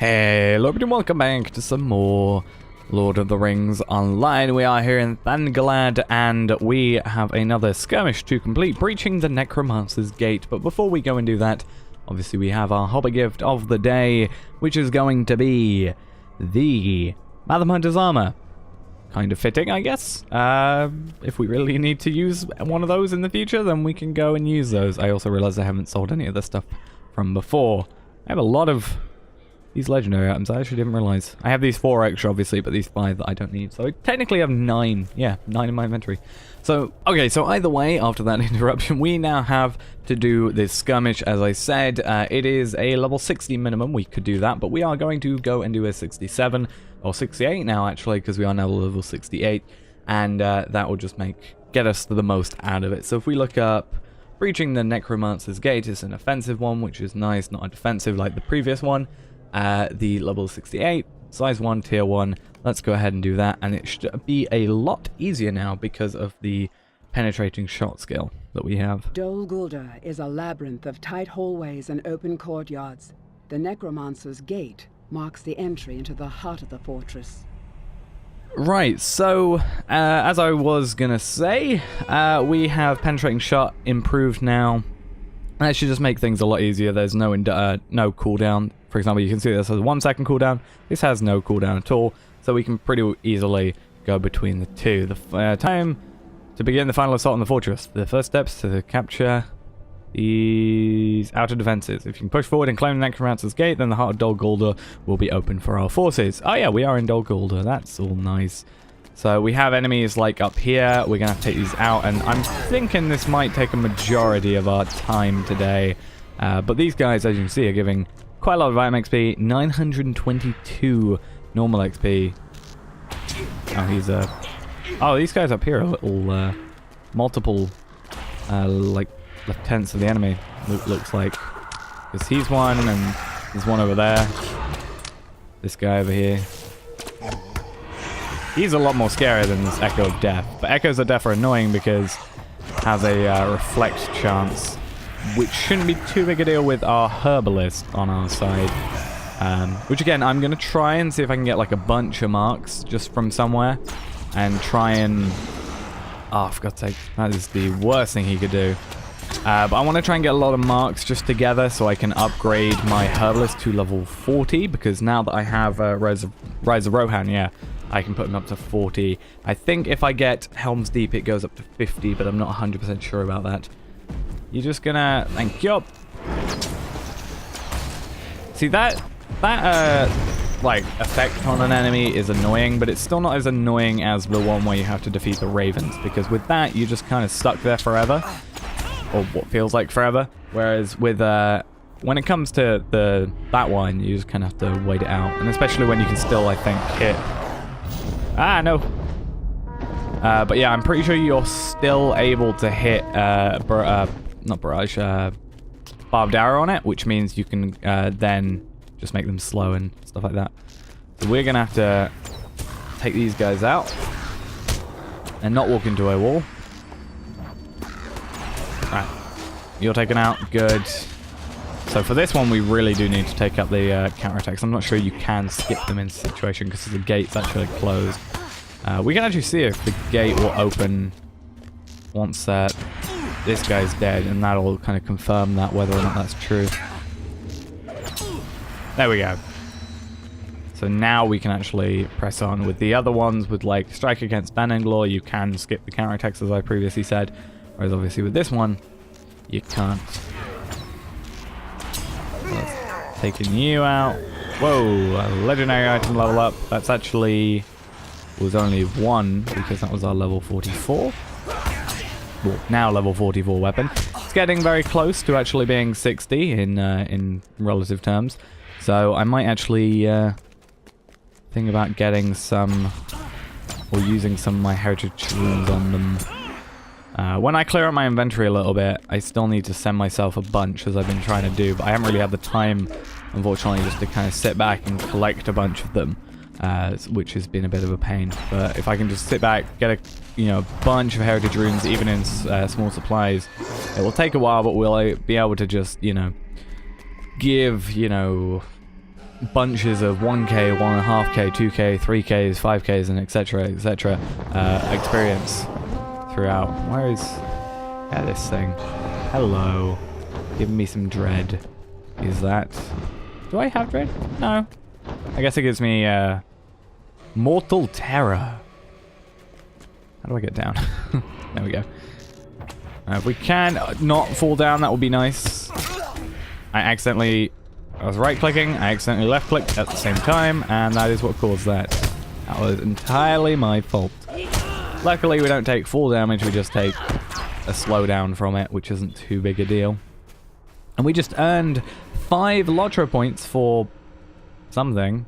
Hello everybody, welcome back to some more Lord of the Rings Online. We are here in Thangalad and we have another skirmish to complete, breaching the Necromancer's Gate. But before we go and do that, obviously we have our hobby gift of the day, which is going to be the Madam Hunter's Armor. Kind of fitting, I guess. If we really need to use one of those in the future, then we can go and use those. I also realized I haven't sold any of this stuff from before. I have a lot of these legendary items. I actually didn't realize. I have these 4 extra, obviously, but these 5 that I don't need. So I technically have 9. Yeah, 9 in my inventory. So, okay, so either way, after that interruption, we now have to do this skirmish, as I said. It is a level 60 minimum. We could do that, but we are going to go and do a 67, or 68 now, actually, because we are now level 68. And that will just get us to the most out of it. So if we look up breaching the Necromancer's Gate, it's an offensive one, which is nice, not a defensive like the previous one. The level 68, size 1, tier 1. Let's go ahead and do that, and it should be a lot easier now because of the penetrating shot skill that we have. Dol Guldur is a labyrinth of tight hallways and open courtyards. The Necromancer's Gate marks the entry into the heart of the fortress. Right, so as I was gonna say, we have penetrating shot improved now. That should just make things a lot easier. There's no cooldown. For example, you can see this has a 1 second cooldown. This has no cooldown at all, so we can pretty easily go between the two. The time to begin the final assault on the fortress. The first steps to capture these outer defenses. If you can push forward and claim the Necromancer's Gate, then the heart of Dol Guldur will be open for our forces. Oh yeah, we are in Dol Guldur. That's all nice. So we have enemies like up here. We're going to have to take these out, and I'm thinking this might take a majority of our time today. But these guys, as you can see, are giving quite a lot of item XP. 922 normal XP. Oh, these guys up here are little multiple like lieutenants of the enemy, looks like. Because he's one, and there's one over there. This guy over here. He's a lot more scary than this Echo of Death. But Echoes of Death are annoying because it has a reflect chance, which shouldn't be too big a deal with our Herbalist on our side. Which again, I'm going to try and see if I can get like a bunch of marks just from somewhere. And try and... Oh, for God's sake, that is the worst thing he could do. But I want to try and get a lot of marks just together so I can upgrade my Herbalist to level 40. Because now that I have Rise of Rohan, yeah, I can put him up to 40. I think if I get Helm's Deep, it goes up to 50, but I'm not 100% sure about that. You're just gonna... Thank you. See, that like, effect on an enemy is annoying, but it's still not as annoying as the one where you have to defeat the Ravens, because with that, you're just kind of stuck there forever. Or what feels like forever. Whereas with, when it comes to that one, you just kind of have to wait it out. And especially when you can still, I think, hit... Ah, no. But yeah, I'm pretty sure you're still able to hit, not barrage, barbed arrow on it, which means you can then just make them slow and stuff like that. So we're gonna have to take these guys out and not walk into a wall. Right, you're taken out. Good. So for this one, we really do need to take up the counterattacks. I'm not sure you can skip them in this situation because the gate's actually closed. We can actually see if the gate will open once this guy's dead, and that'll kind of confirm that, whether or not that's true. There we go. So now we can actually press on. With the other ones, with like Strike Against Bannerglaw, you can skip the counterattacks, as I previously said. Whereas obviously with this one, you can't. Taking you out. Whoa, a legendary item level up. That's actually was only 1 because that was our level 44. Well, now level 44 weapon. It's getting very close to actually being 60 in relative terms. So I might actually think about getting some, or using some of my heritage runes on them. When I clear out my inventory a little bit, I still need to send myself a bunch, as I've been trying to do, but I haven't really had the time, unfortunately, just to kind of sit back and collect a bunch of them, which has been a bit of a pain. But if I can just sit back, get a bunch of heritage runes, even in small supplies, it will take a while, but we'll be able to just, give, bunches of 1k, 1.5k, 2k, 3ks, 5ks, and etc. Experience throughout. Where is this thing? Hello. Giving me some dread. Is that... Do I have dread? No. I guess it gives me mortal terror. How do I get down? There we go. If we can not fall down, that would be nice. I was right-clicking, I accidentally left-clicked at the same time, and that is what caused that. That was entirely my fault. Luckily, we don't take full damage, we just take a slowdown from it, which isn't too big a deal. And we just earned 5 LOTRO points for something.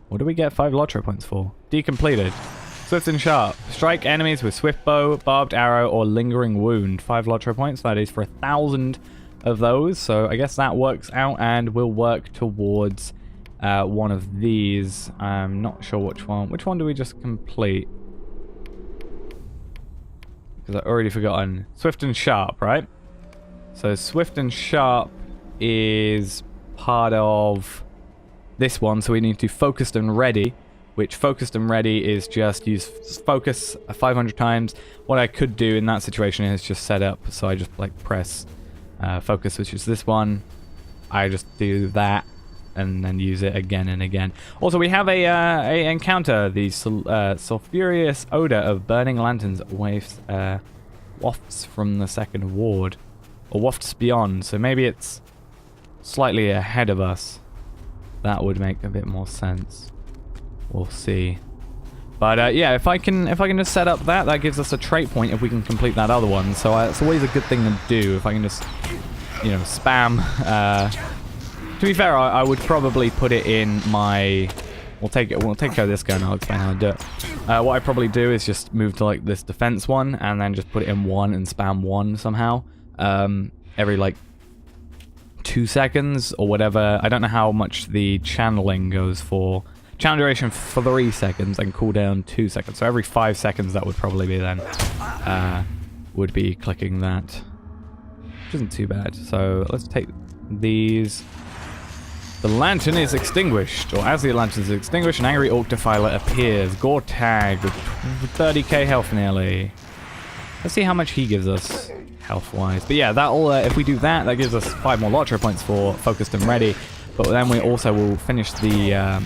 What do we get 5 LOTRO points for? Decompleted. Swift and Sharp. Strike enemies with Swift Bow, Barbed Arrow, or Lingering Wound. 5 LOTRO points. That is for 1,000 of those. So I guess that works out, and we'll work towards one of these. I'm not sure which one. Which one do we just complete? Because I've already forgotten. Swift and Sharp, right? So Swift and Sharp is part of this one. So we need to Focused and Ready. Which Focused and Ready is just use focus 500 times. What I could do in that situation is just set up, so I just like press focus, which is this one. I just do that and then use it again and again. Also, we have a encounter. The sulfurous odor of burning lanterns wafts from the second ward, or wafts beyond. So maybe it's slightly ahead of us. That would make a bit more sense. We'll see. But yeah, if I can just set up that gives us a trait point if we can complete that other one. So it's always a good thing to do if I can just, you know, spam. To be fair, I would probably put it in my... We'll take care of this guy and I'll explain how to do it. What I probably do is just move to like this defense one and then just put it in 1 and spam 1 somehow. Every like 2 seconds or whatever. I don't know how much the channeling goes for. Channel duration 3 seconds and cooldown 2 seconds. So every 5 seconds that would probably be then. Would be clicking that. Which isn't too bad. So let's take these. The lantern is extinguished. Or as the lantern is extinguished, an angry orc defiler appears. Gore tag with 30k health nearly. Let's see how much he gives us health-wise. But yeah, that'll if we do that, that gives us 5 more LOTRO points for Focused and Ready. But then we also will finish the...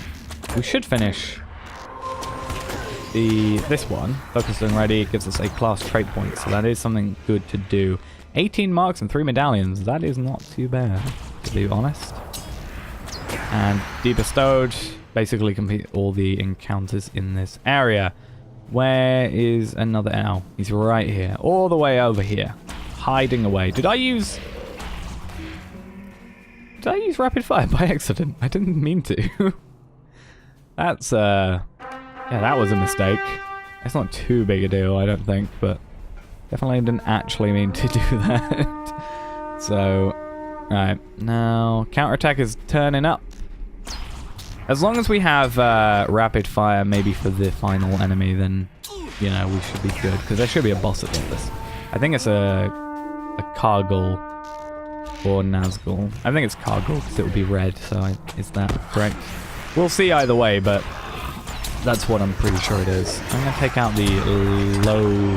we should finish this one. Focused and Ready gives us a class trait point, so that is something good to do. 18 marks and 3 medallions. That is not too bad, to be honest. And Bestowed. Basically complete all the encounters in this area. Where is another owl? He's right here. All the way over here. Hiding away. Did I use rapid fire by accident? I didn't mean to. That's, yeah, that was a mistake. It's not too big a deal, I don't think, but definitely didn't actually mean to do that. So, alright, now, counterattack is turning up. As long as we have rapid fire maybe for the final enemy, then, you know, we should be good, because there should be a boss at the end of this. I think it's a Cargill or Nazgul. I think it's Cargill, because it would be red, so is that correct? We'll see either way, but that's what I'm pretty sure it is. I'm going to take out the low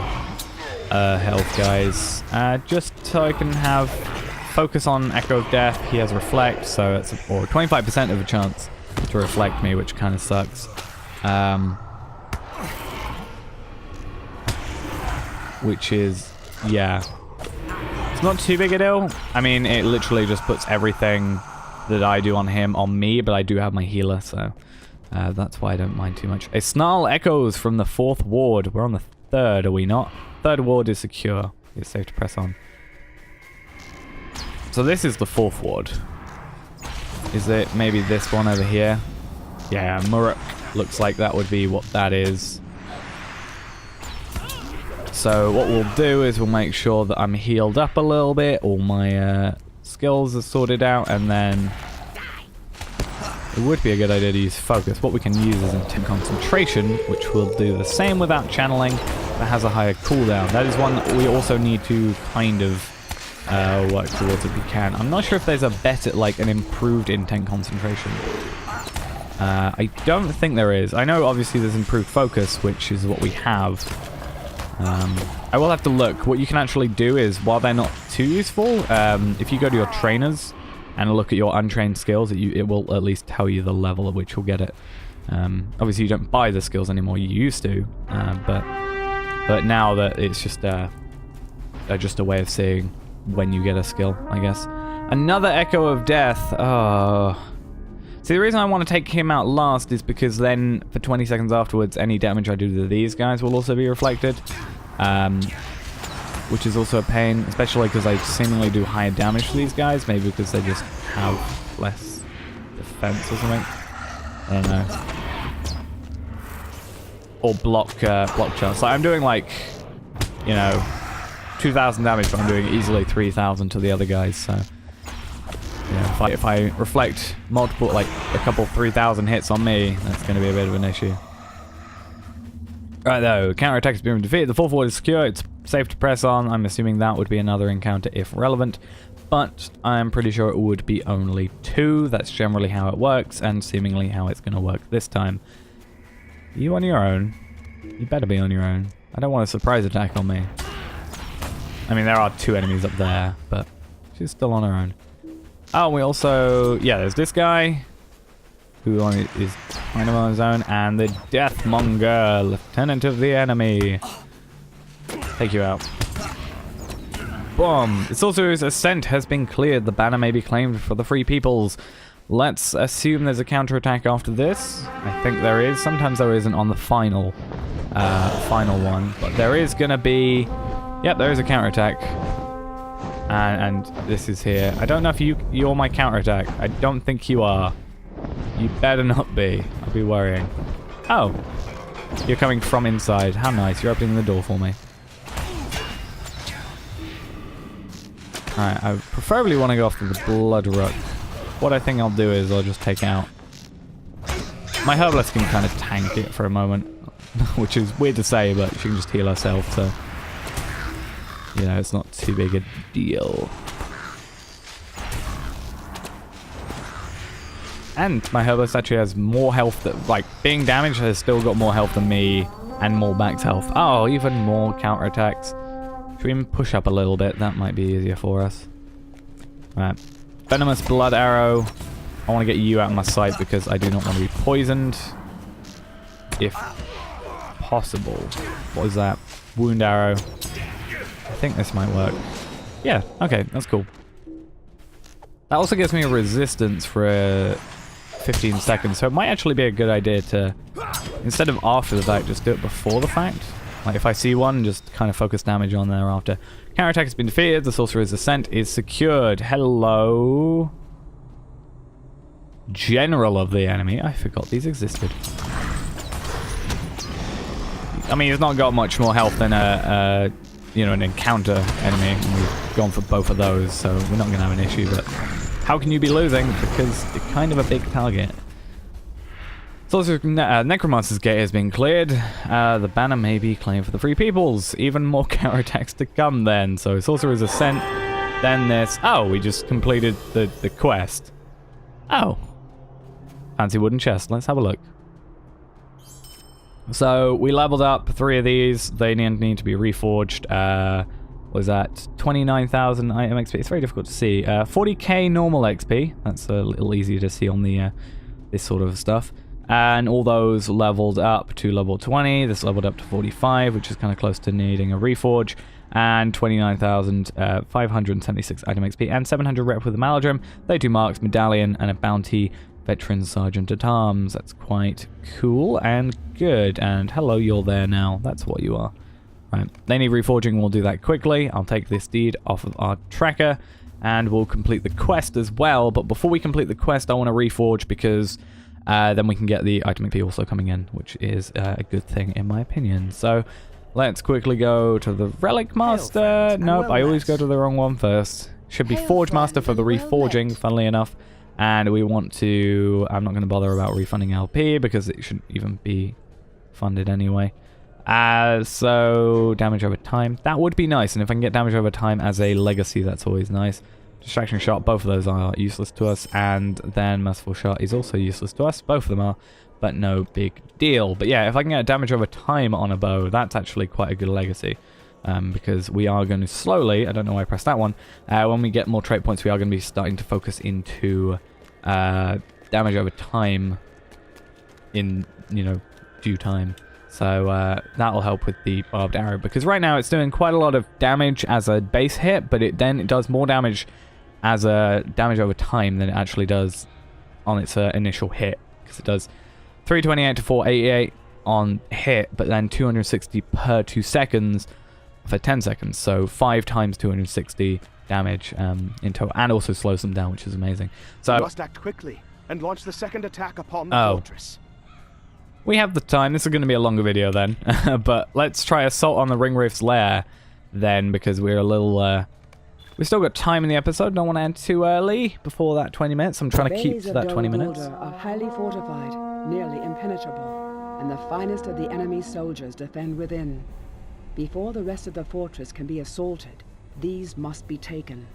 health guys, just so I can have focus on Echo of Death. He has Reflect, so it's or 25% of a chance to reflect me, which kind of sucks. Which is, yeah. It's not too big a deal. I mean, it literally just puts everything that I do on him on me, but I do have my healer, so that's why I don't mind too much. A snarl echoes from the 4th ward. We're on the 3rd, are we not? 3rd ward is secure. It's safe to press on. So this is the 4th ward. Is it maybe this one over here? Yeah, Mirk looks like that would be what that is. So what we'll do is we'll make sure that I'm healed up a little bit, all my skills are sorted out, and then it would be a good idea to use focus. What we can use is intense concentration, which will do the same without channeling, but has a higher cooldown. That is one that we also need to kind of work towards if you can. I'm not sure if there's a better, like an improved intent concentration. I don't think there is. I know obviously there's improved focus, which is what we have. I will have to look. What you can actually do is, while they're not too useful, if you go to your trainers and look at your untrained skills, it will at least tell you the level at which you'll get it. Obviously you don't buy the skills anymore, you used to, but now that it's just a way of seeing when you get a skill, I guess. Another Echo of Death. Oh. See, the reason I want to take him out last is because then for 20 seconds afterwards, any damage I do to these guys will also be reflected. Which is also a pain, especially because I seemingly do higher damage to these guys, maybe because they just have less defense or something. I don't know. Or block chance. Like I'm doing like, you know, 2,000 damage, but I'm doing easily 3,000 to the other guys, so... Yeah, if I reflect multiple, like a couple 3,000 hits on me, that's going to be a bit of an issue. Right though, counterattack has been defeated. The full forward is secure. It's safe to press on. I'm assuming that would be another encounter if relevant, but I'm pretty sure it would be only 2. That's generally how it works, and seemingly how it's going to work this time. Are you on your own? You better be on your own. I don't want a surprise attack on me. I mean, there are 2 enemies up there, but she's still on her own. Oh, we also... Yeah, there's this guy, who is kind of on his own, and the Deathmonger, Lieutenant of the Enemy. Take you out. Boom. The Sorcerer's Ascent has been cleared. The banner may be claimed for the Free Peoples. Let's assume there's a counterattack after this. I think there is. Sometimes there isn't on the final one, but there is going to be... Yep, there is a counterattack. And this is here. I don't know if you're my counterattack. I don't think you are. You better not be. I'll be worrying. Oh. You're coming from inside. How nice. You're opening the door for me. Alright, I preferably want to go after the Blood Rook. What I think I'll do is I'll just take out... My Herbalist can kind of tank it for a moment. Which is weird to say, but she can just heal herself, so... You know, it's not too big a deal. And my Herbalist actually has more health that, like, being damaged has still got more health than me and more max health. Oh, even more counterattacks. Should we even push up a little bit? That might be easier for us. Alright. Venomous Blood Arrow. I want to get you out of my sight because I do not want to be poisoned. If possible. What is that? Wound Arrow. I think this might work. Yeah, okay, that's cool. That also gives me a resistance for 15 seconds, so it might actually be a good idea to, instead of after the fact, just do it before the fact. Like, if I see one, just kind of focus damage on thereafter. Counterattack has been defeated, the Sorcerer's Ascent is secured. Hello... General of the Enemy. I forgot these existed. I mean, he's not got much more health than you know, an encounter enemy, and we've gone for both of those, so we're not going to have an issue, but how can you be losing? Because you're kind of a big target. Sorcerer's Necromancer's Gate has been cleared. The banner may be claimed for the Free Peoples. Even more counterattacks to come then. So Sorcerer's Ascent, then this. Oh, we just completed the quest. Oh. Fancy wooden chest. Let's have a look. So we leveled up 3 of these. They need to be reforged. What was that? 29,000 item XP. It's very difficult to see. 40k normal XP. That's a little easier to see on the this sort of stuff. And all those leveled up to level 20. This leveled up to 45, which is kind of close to needing a reforge. And 29,576 item XP and 700 rep with the Maladrim. 32 marks, medallion, and a bounty. Veteran Sergeant at Arms. That's quite cool and good. And hello, you're there now. That's what you are. Right. They need reforging. We'll do that quickly. I'll take this deed off of our tracker and we'll complete the quest as well. But before we complete the quest, I want to reforge because then we can get the item XP also coming in, which is a good thing in my opinion. So let's quickly go to the Relic Master. Nope, I always go to the wrong one first. Should be Forge Master for the reforging, funnily enough. And we want to... I'm not going to bother about refunding LP because it shouldn't even be funded anyway. So damage over time. That would be nice, and if I can get damage over time as a legacy, that's always nice. Distraction shot, both of those are useless to us, and then merciful shot is also useless to us. Both of them are, but no big deal. But yeah, if I can get damage over time on a bow, that's actually quite a good legacy. Because we are going to slowly, I don't know why I pressed that one, when we get more trait points, we are going to be starting to focus into damage over time in, you know, due time. So that'll help with the barbed arrow, because right now it's doing quite a lot of damage as a base hit, but it does more damage as a damage over time than it actually does on its initial hit, because it does 328 to 488 on hit, but then 260 per 2 seconds for 10 seconds, so 5 times 260 damage in total, and also slows them down, which is amazing. So we must act quickly and launch the second attack upon the fortress. We have the time. This is going to be a longer video then, but let's try Assault on the Ringwraiths Lair then, because we're a little... we've still got time in the episode. Don't want to end too early before that 20 minutes. I'm trying to keep to that 20 minutes. The are highly fortified, nearly impenetrable, and the finest of the enemy's soldiers defend within. Before the rest of the fortress can be assaulted, these must be taken.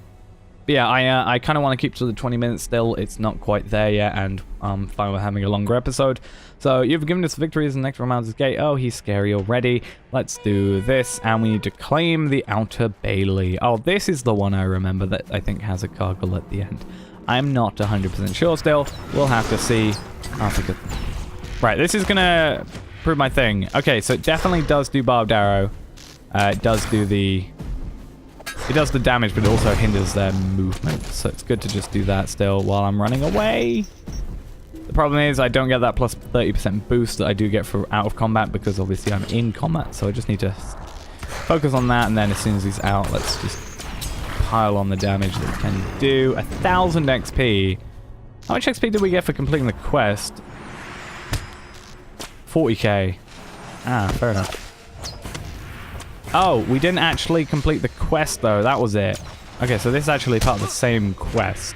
But yeah, I kind of want to keep to the 20 minutes still. It's not quite there yet, and I'm fine with having a longer episode. So you've given us victories in the Necromancer's Gate. Oh, he's scary already. Let's do this, and we need to claim the Outer Bailey. Oh, this is the one I remember that I think has a gargle at the end. I'm not 100% sure still. We'll have to see. Right, this is going to prove my thing. Okay, so it definitely does do barbed arrow. It does do the... It does the damage, but it also hinders their movement. So it's good to just do that still while I'm running away. The problem is I don't get that plus 30% boost that I do get for out of combat, because obviously I'm in combat. So I just need to focus on that, and then as soon as he's out, let's just pile on the damage that we can do. 1,000 XP. How much XP did we get for completing the quest? 40k. Ah, fair enough. Oh, we didn't actually complete the quest, though. That was it. Okay, so this is actually part of the same quest.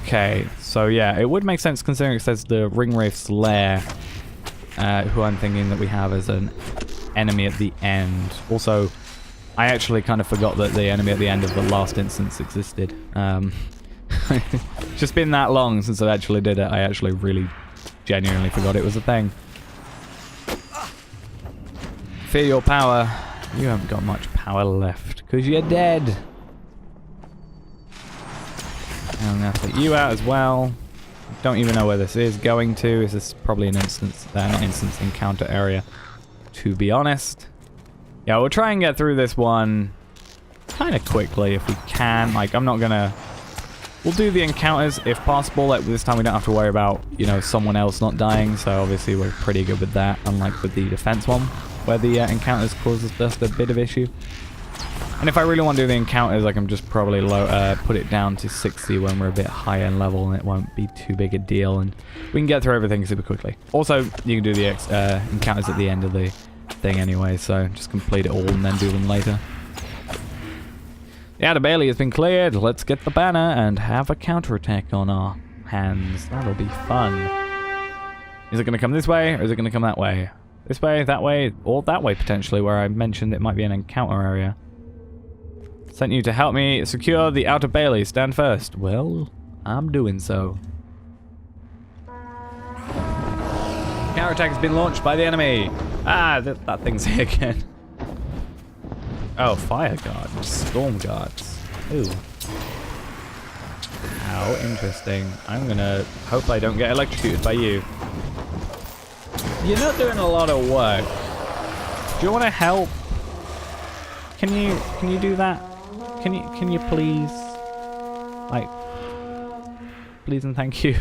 Okay, so yeah, it would make sense considering it says the Ringwraiths Lair, who I'm thinking that we have as an enemy at the end. Also, I actually kind of forgot that the enemy at the end of the last instance existed. It's just been that long since I actually did it. I actually really genuinely forgot it was a thing. Fear your power. You haven't got much power left because you're dead. And I'm going to put you out as well. Don't even know where this is going to. Is this probably an instance, not instance, encounter area, to be honest. Yeah, we'll try and get through this one kind of quickly if we can. Like, I'm not going to... We'll do the encounters if possible. Like, this time we don't have to worry about, you know, someone else not dying. So obviously we're pretty good with that, unlike with the defense one, where the encounters causes just a bit of issue. And if I really want to do the encounters, I can just probably put it down to 60 when we're a bit higher in level, and it won't be too big a deal, and we can get through everything super quickly. Also, you can do the encounters at the end of the thing anyway, so just complete it all and then do them later. The Outer Bailey has been cleared. Let's get the banner and have a counterattack on our hands. That'll be fun. Is it going to come this way, or is it going to come that way? This way, or that way potentially, where I mentioned it might be an encounter area. Sent you to help me secure the Outer Bailey. Stand first. Well, I'm doing so. Counterattack has been launched by the enemy. Ah, that thing's here again. Oh, fire guards, storm guards. Ooh. How interesting. I'm gonna hope I don't get electrocuted by you. You're not doing a lot of work. Do you want to help? Can you do that? Can you please? Like, please and thank you.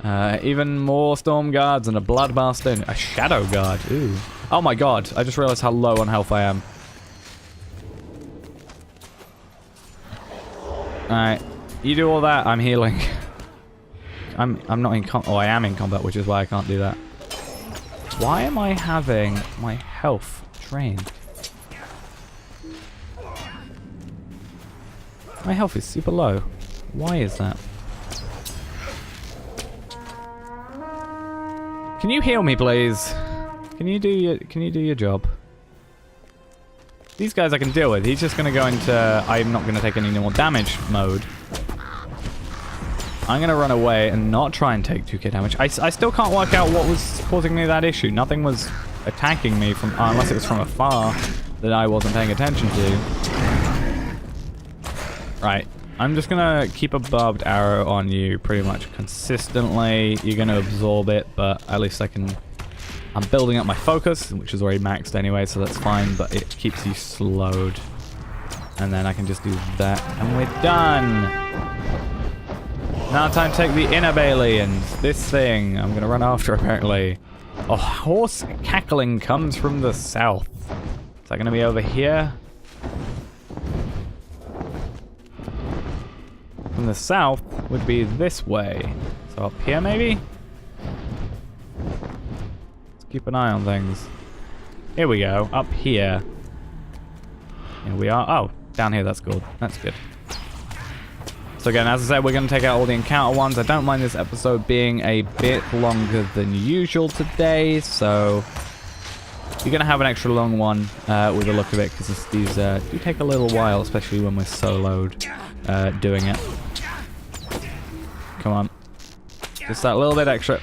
Even more storm guards and a blood master and a shadow guard. Ooh. Oh my god, I just realized how low on health I am. Alright, you do all that, I'm healing. I'm not in combat. Oh, I am in combat, which is why I can't do that. Why am I having my health drained? My health is super low. Why is that? Can you heal me, please? Can you do your job? These guys I can deal with. He's just gonna go into I'm not gonna take any more damage mode. I'm gonna run away and not try and take 2k damage. I still can't work out what was causing me that issue. Nothing was attacking me from unless it was from afar that I wasn't paying attention to. Right. I'm just gonna keep a barbed arrow on you pretty much consistently. You're gonna absorb it, but at least I'm building up my focus, which is already maxed anyway, so that's fine, but it keeps you slowed. And then I can just do that, and we're done! Now time to take the inner bailey, and this thing I'm gonna run after, apparently. A horse cackling comes from the south. Is that gonna be over here? From the south would be this way. So up here, maybe? Keep an eye on things. Here we go, up here. Here we are. Oh, down here, that's good. That's good. So again, as I said, we're going to take out all the encounter ones. I don't mind this episode being a bit longer than usual today, so you're going to have an extra long one with the look of it, because these do take a little while, especially when we're soloed doing it. Come on. Just that little bit extra.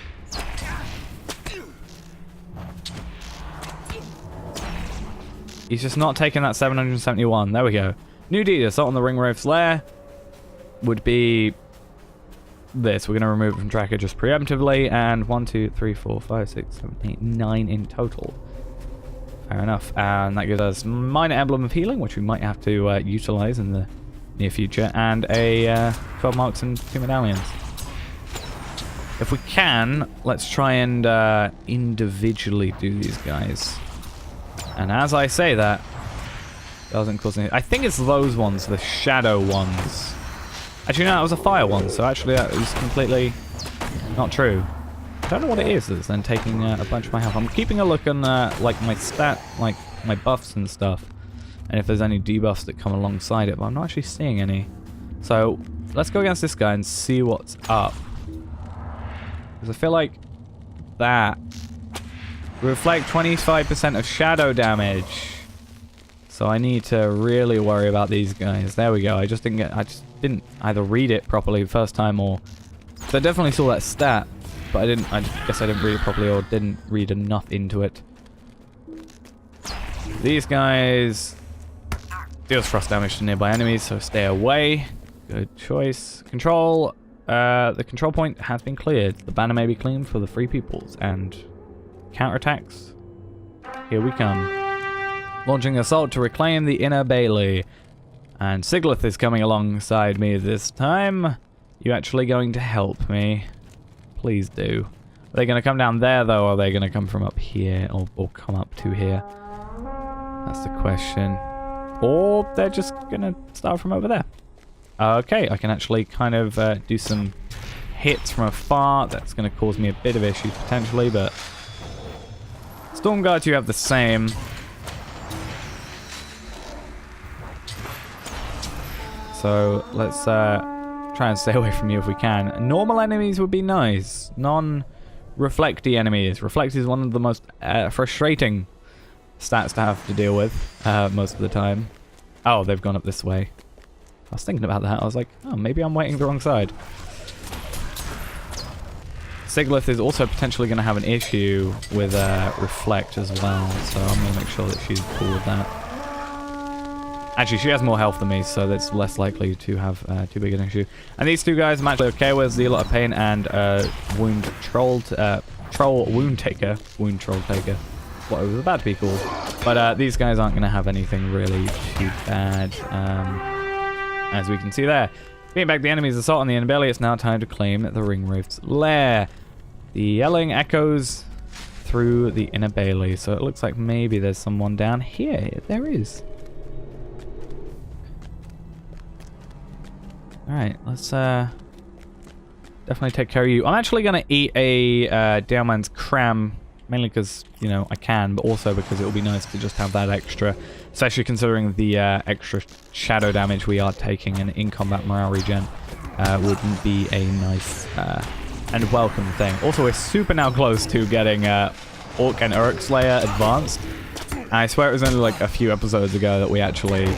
He's just not taking that 771. There we go. New deed, assault on the Ringwraiths Lair would be this. We're going to remove it from tracker just preemptively. And 1, 2, 3, 4, 5, 6, 7, 8, 9 in total. Fair enough. And that gives us minor emblem of healing, which we might have to utilize in the near future. And a 12 marks and 2 medallions. If we can, let's try and individually do these guys. And as I say that, doesn't cause any... I think it's those ones, the shadow ones. Actually, no, that was a fire one, so actually that was completely not true. I don't know what it is that's then taking a bunch of my health. I'm keeping a look on like my stat, like my buffs and stuff. And if there's any debuffs that come alongside it, but I'm not actually seeing any. So let's go against this guy and see what's up. Because I feel like that... reflect 25% of shadow damage. So I need to really worry about these guys. There we go. I just didn't either read it properly the first time, or so I definitely saw that stat, but I guess I didn't read it properly, or didn't read enough into it. These guys deals frost damage to nearby enemies, so stay away. Good choice. Control. The control point has been cleared. The banner may be cleaned for the free peoples and counterattacks. Here we come. Launching assault to reclaim the inner bailey. And Siglith is coming alongside me this time. You actually going to help me? Please do. Are they going to come down there though, or are they going to come from up here, or come up to here? That's the question. Or they're just going to start from over there. Okay, I can actually kind of do some hits from afar. That's going to cause me a bit of issues potentially, but Storm Guards, you have the same. So let's try and stay away from you if we can. Normal enemies would be nice. Non-reflecty enemies. Reflect is one of the most frustrating stats to have to deal with most of the time. Oh, they've gone up this way. I was thinking about that. I was like, oh, maybe I'm waiting the wrong side. Siglith is also potentially going to have an issue with Reflect as well, so I'm going to make sure that she's cool with that. Actually, she has more health than me, so that's less likely to have too big an issue. And these two guys I'm actually okay with. Zealot of Pain and Wound Troll Wound Taker. Wound Troll Taker. What it was about to be called. But these guys aren't going to have anything really too bad. As we can see there. Beating back the enemy's assault on the underbelly, it's now time to claim the Ringwraiths Lair. The yelling echoes through the inner bailey, so it looks like maybe there's someone down here. There is. Alright, let's definitely take care of you. I'm actually going to eat a Downman's Cram, mainly because, you know, I can, but also because it will be nice to just have that extra, especially considering the extra shadow damage we are taking, and in combat morale regen wouldn't be a nice and welcome thing. Also, we're super now close to getting Orc and Ringwraiths Lair advanced. And I swear it was only like a few episodes ago that we actually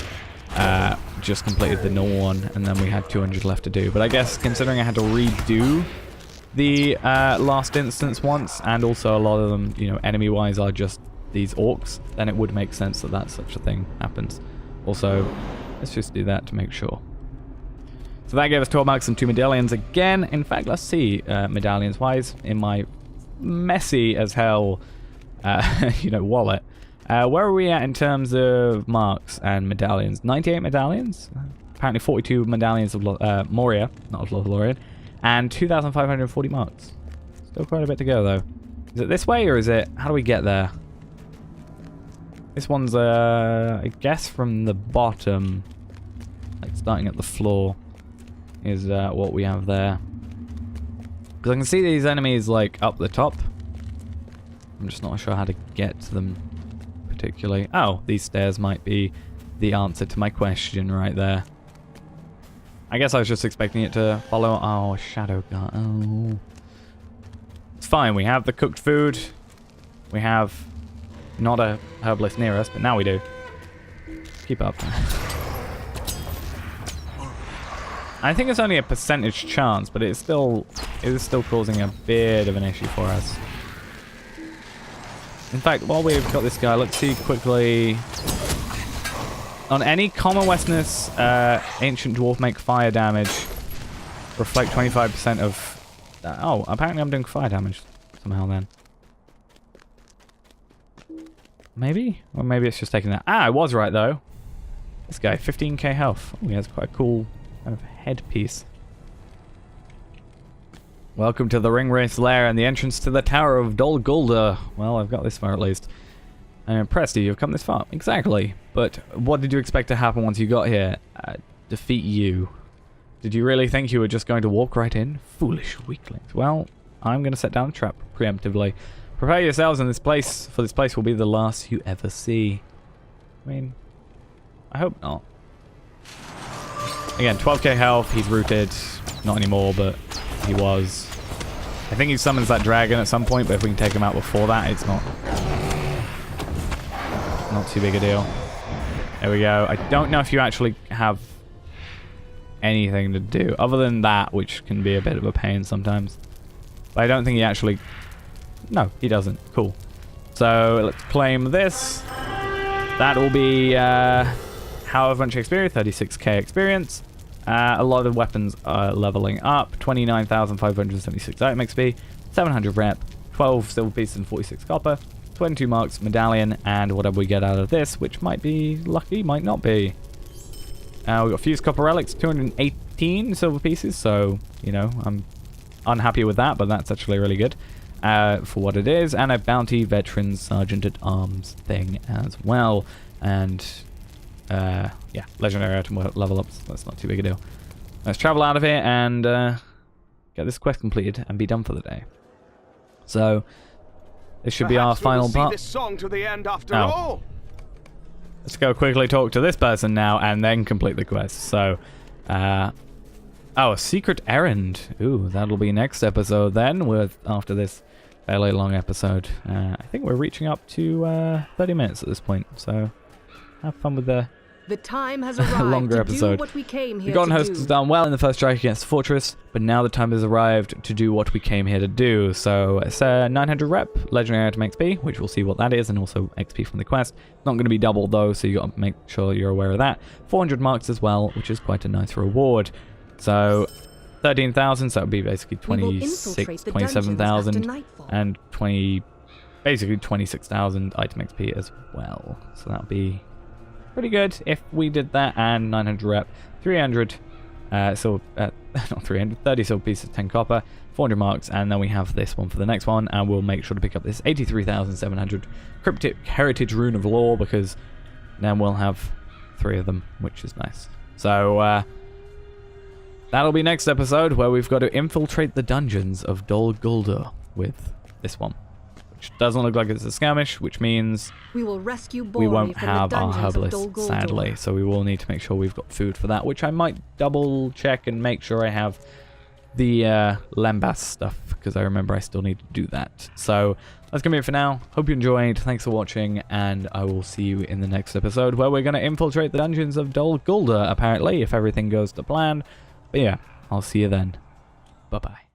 just completed the normal one, and then we had 200 left to do. But I guess considering I had to redo the last instance once, and also a lot of them, you know, enemy-wise are just these orcs, then it would make sense that such a thing happens. Also, let's just do that to make sure. So that gave us 12 marks and 2 medallions again. In fact, let's see medallions-wise in my messy as hell, you know, wallet. Where are we at in terms of marks and medallions? 98 medallions. Apparently 42 medallions of Moria, not of Lothlorien, and 2,540 marks. Still quite a bit to go, though. Is it this way, or is it... How do we get there? This one's, I guess, from the bottom, like starting at the floor, is what we have there. Because I can see these enemies, like, up the top. I'm just not sure how to get to them particularly. Oh, these stairs might be the answer to my question right there. I guess I was just expecting it to follow. Oh, shadow guard. Oh. It's fine. We have the cooked food. We have not a herbalist near us, but now we do. Keep up. I think it's only a percentage chance, but it is still causing a bit of an issue for us. In fact, while we've got this guy, let's see quickly. On any common Westerness, Ancient Dwarf make fire damage. Reflect 25% of... oh, apparently I'm doing fire damage somehow then. Maybe? Or maybe it's just taking that. Ah, I was right though. This guy, 15k health. Oh, he has quite a cool kind of headpiece. Welcome to the Ringwraiths Lair and the entrance to the Tower of Dol Guldur. Well, I've got this far at least. I'm impressed you've come this far. Exactly. But what did you expect to happen once you got here? Defeat you. Did you really think you were just going to walk right in? Foolish weaklings. Well, I'm going to set down a trap preemptively. Prepare yourselves in this place, for this place will be the last you ever see. I mean, I hope not. Again, 12k health, he's rooted. Not anymore, but he was. I think he summons that dragon at some point, but if we can take him out before that, it's not too big a deal. There we go. I don't know if you actually have anything to do, other than that, which can be a bit of a pain sometimes. But I don't think he actually... No, he doesn't. Cool. So, let's claim this. That will be, however much experience, 36k experience. A lot of weapons are leveling up. 29,576 item XP, 700 rep, 12 silver pieces and 46 copper, 22 marks, medallion, and whatever we get out of this, which might be lucky, might not be. We've got fused copper relics, 218 silver pieces, so, you know, I'm unhappy with that, but that's actually really good for what it is. And a bounty veteran sergeant at arms thing as well. And... yeah, legendary item level ups. That's not too big a deal. Let's travel out of here and get this quest completed and be done for the day. So, this should be our final part. This song to the end after all. Let's go quickly talk to this person now and then complete the quest. So, oh, a secret errand. Ooh, that'll be next episode then. After this fairly long episode. I think we're reaching up to 30 minutes at this point. So, have fun with the time has arrived longer to episode. do what we came here The Golden to Host do. has done well in the first strike against the fortress, but now the time has arrived to do what we came here to do. So it's 900 rep, legendary item XP, which we'll see what that is, and also XP from the quest. Not going to be doubled though, so you got to make sure you're aware of that. 400 marks as well, which is quite a nice reward. So 13,000, so that would be basically 27,000, and basically 26,000 item XP as well. So that would be pretty good if we did that. And 900 rep, 300 not 300, 30 silver pieces, 10 copper, 400 marks, and then we have this one for the next one, and we'll make sure to pick up this 83,700 cryptic heritage rune of lore, because then we'll have 3 of them, which is nice. So that'll be next episode, where we've got to infiltrate the dungeons of Dol Guldur with this one. Which doesn't look like it's a skirmish, which means we will rescue we won't have our herbalist, herbalist, sadly. So we will need to make sure we've got food for that, which I might double check and make sure I have the Lambas stuff, because I remember I still need to do that. So that's going to be it for now. Hope you enjoyed. Thanks for watching, and I will see you in the next episode, where we're going to infiltrate the dungeons of Dol Guldur, apparently, if everything goes to plan. But yeah, I'll see you then. Bye-bye.